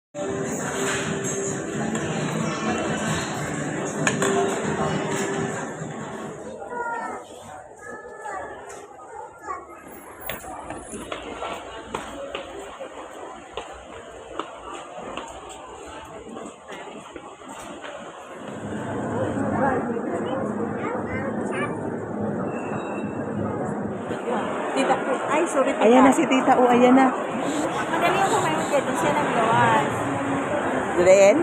Tita, ay, sorry, tita. Ayan na si tita. O, ayan na. Madali ako ngayon kaya doon siya naglawas. Ren?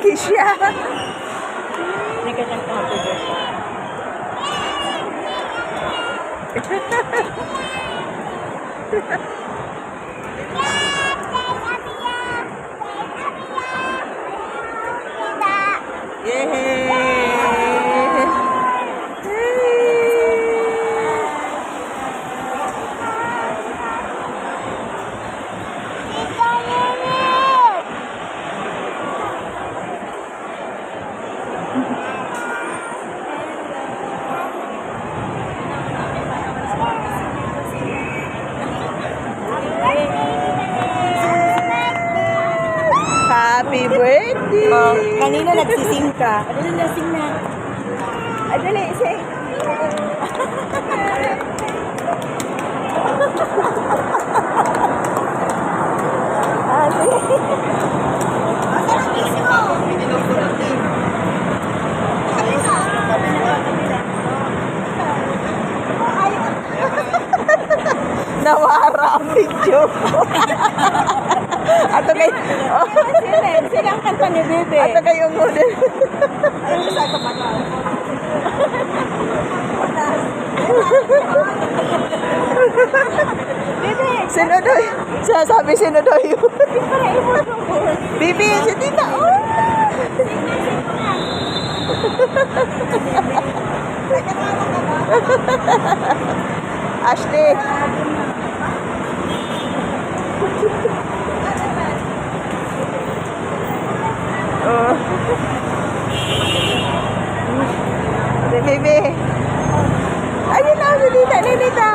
Kisha. Hindi ka niyang happy birthday. Happy birthday. Oh, kanina nagsising ka. Dali nasing na. Ay, dali, sing. Nawara ang video ko. Ato kay Sila ang kanta ni Bebe. ato kay umudin. Bebe, Sinudoy. Sasabi sinudoy. para i-vote mo. Bibi, si tita. Oh. Ashley. Oh. Si Bibi. Ayun na, si tita, ni tita.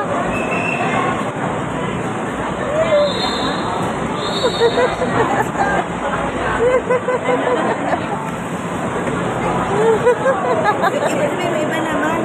Bebe, may iba naman.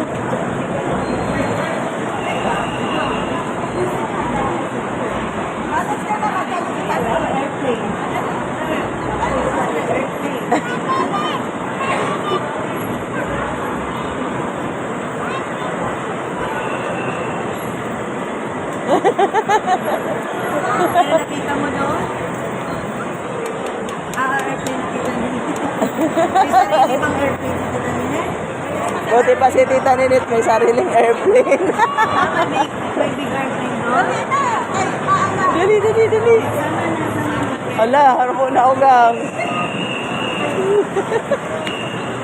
Nakita mo doon? Airplane nakita niya. May sarili bang airplane nakita niya? Buti pa si Tita Ninit may sariling airplane. May big airplane doon? Dali, dali, dali. Ala, harap na ugang.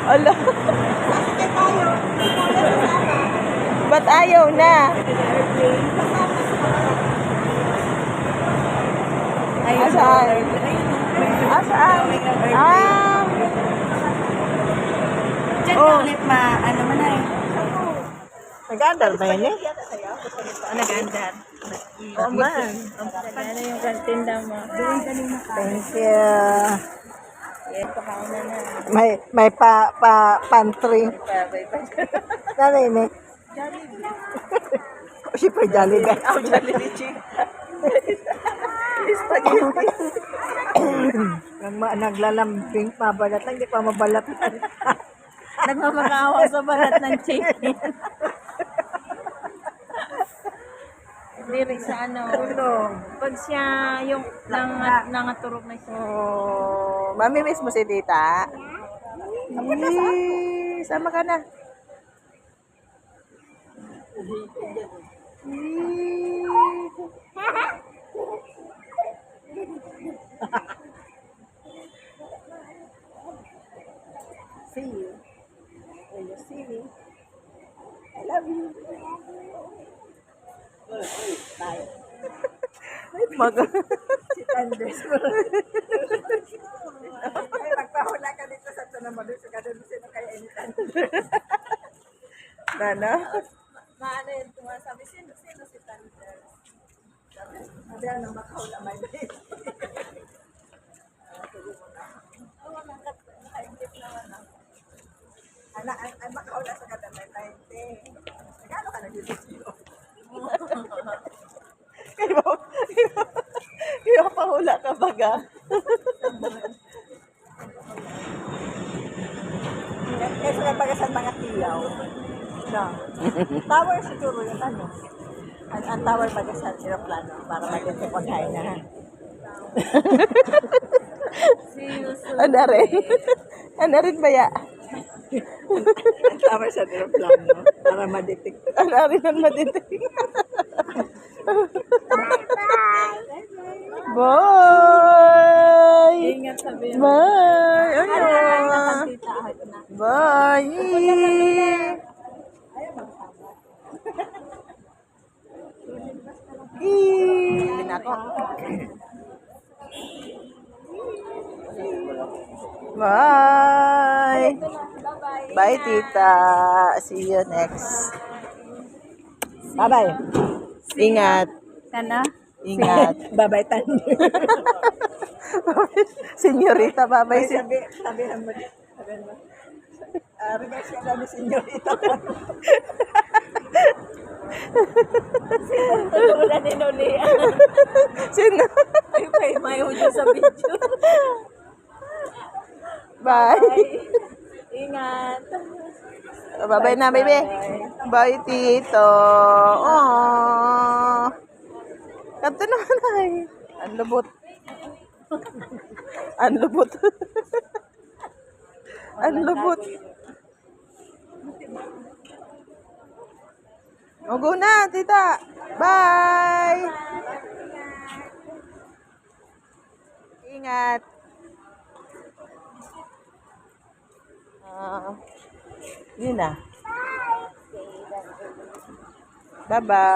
Ala. Ba't ayaw na? Asaan? Asaan? Ah. Diyan Oh. ka ulit ano man ay. Nag-andar ba yun eh? Nag-andar. Oo man. Ano yung kantinda mo? Doon kanina ka. Thank you. Yes, pakauna na. May pantry. Narinig. Siyempre, Jollibee. Oh, Jollibee chick. Naglalambing pa, balat lang, hindi pa mabalat. Nagmamakaawa sa balat ng chicken. Lyric sa ano. Pag siya yung nangaturog na siya. Oh, mamimiss mo si tita? Sama ka na. See you. When you see me, I love you. Bye. Magpahula ka dito sa Tanamalu sa kadun sino kaya initan. Nana? Maano yun, tumasabi, sino si Thunder? Sabi ang makahula may baby. Ay, makahula sa kada may 90. Nagano ka nag-video? Kaya pahula ka baga. Kaya sa pagasan mga tiyaw. No. Tower siguro yung ano. Ang tower pagasan aeroplano para maganda sa pagkain na. Ano rin? Ano rin ba ya? Ang tower sa aeroplano para ma-detect. Ano rin ang madidig? Bye! Ingat sabi. Bye! Ano? Bye! Hindi na ako. Bye! Bye, tita. See you next. Bye-bye. Ingat. Kana? Ingat. Bye-bye, Tanya. Senyorita, bye-bye. Sabi mo. Regard siya namin, senyorita. Tulad ni Noli. Sino? Ay, may audio sa video. Bye. Ingat. Bye-bye na, baby. Bye, tito. Aww. Kanto naman ay. Ang lubot. Ang lubot. Ang lubot. O, go na, tita. Bye. Ingat. Yun na. Bye-bye.